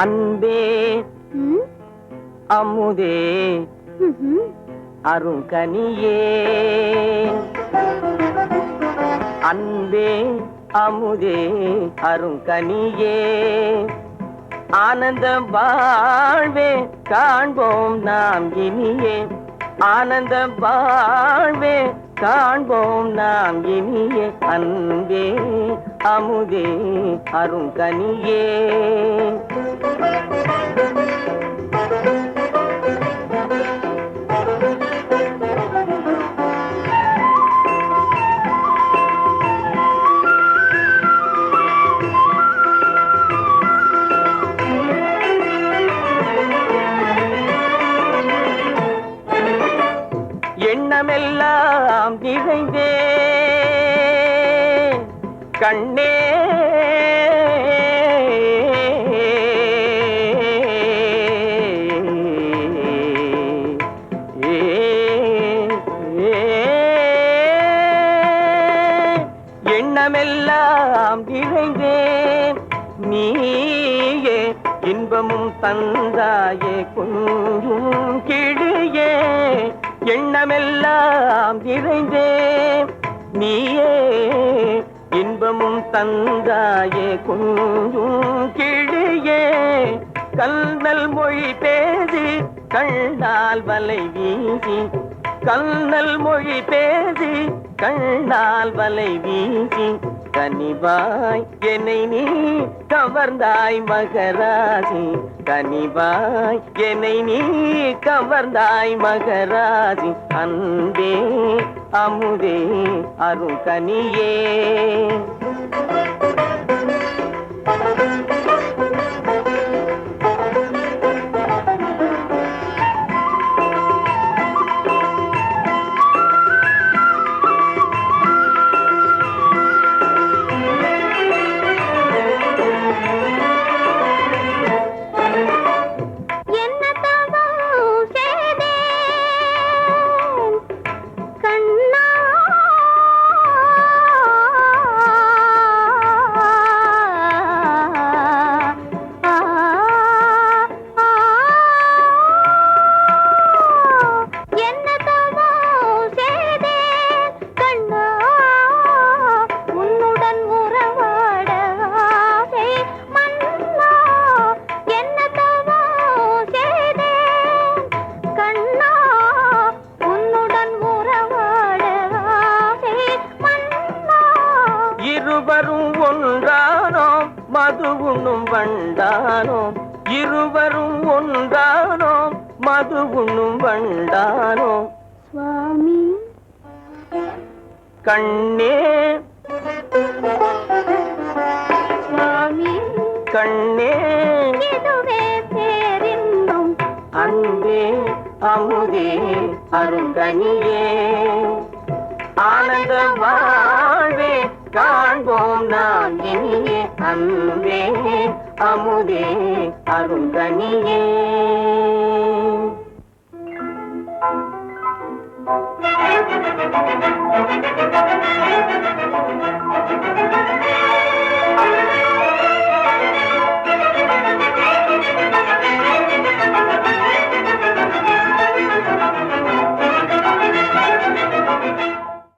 அன்பே அமுதே அருங்கனியே அன்பே அமுதே அருங்கனியே ஆனந்த வாழ்வே காண்போம் நாம் இனியே ஆனந்த வாழ்வே காண்போம் நாம் இனியே அன்பே அமுதே அருங்கனியே எண்ணமெல்லாம் நிறைந்தே கண்ணே எண்ணமெல்லாம் நிறைந்தேன் நீயே இன்பமும் தந்தாயே கொஞ்சும் கிளியே எண்ணமெல்லாம் நிறைந்தேன் நீயே இன்பமும் தந்தாயே கொஞ்சும் கிளியே கல்நல் மொழி பேசி கண்ணால் வலை வீசி கல்நல் மொழி பேசி கண்ணால் வலை வீசி கனிவாய் என்னை நீ கவர்ந்தாய் மகராசி கனிவாய் என்னை நீ கவர்ந்தாய் மகராசி அன்பே அமுதே அருங்கனியே இருவரும் ஒன்றானோம் மது உண்ணும் வண்டானோம் இருவரும் ஒன்றானோம் மது உண்ணும் வண்டானோம் சுவாமி கண்ணே சுவாமி கண்ணே இதுவே பேரின்பம் அன்பே அமுதே அருங்கனியே ஆனந்த வாழ்வே காண்போம் நாம் இனியே அன்பே அமுதே அருங்கனியே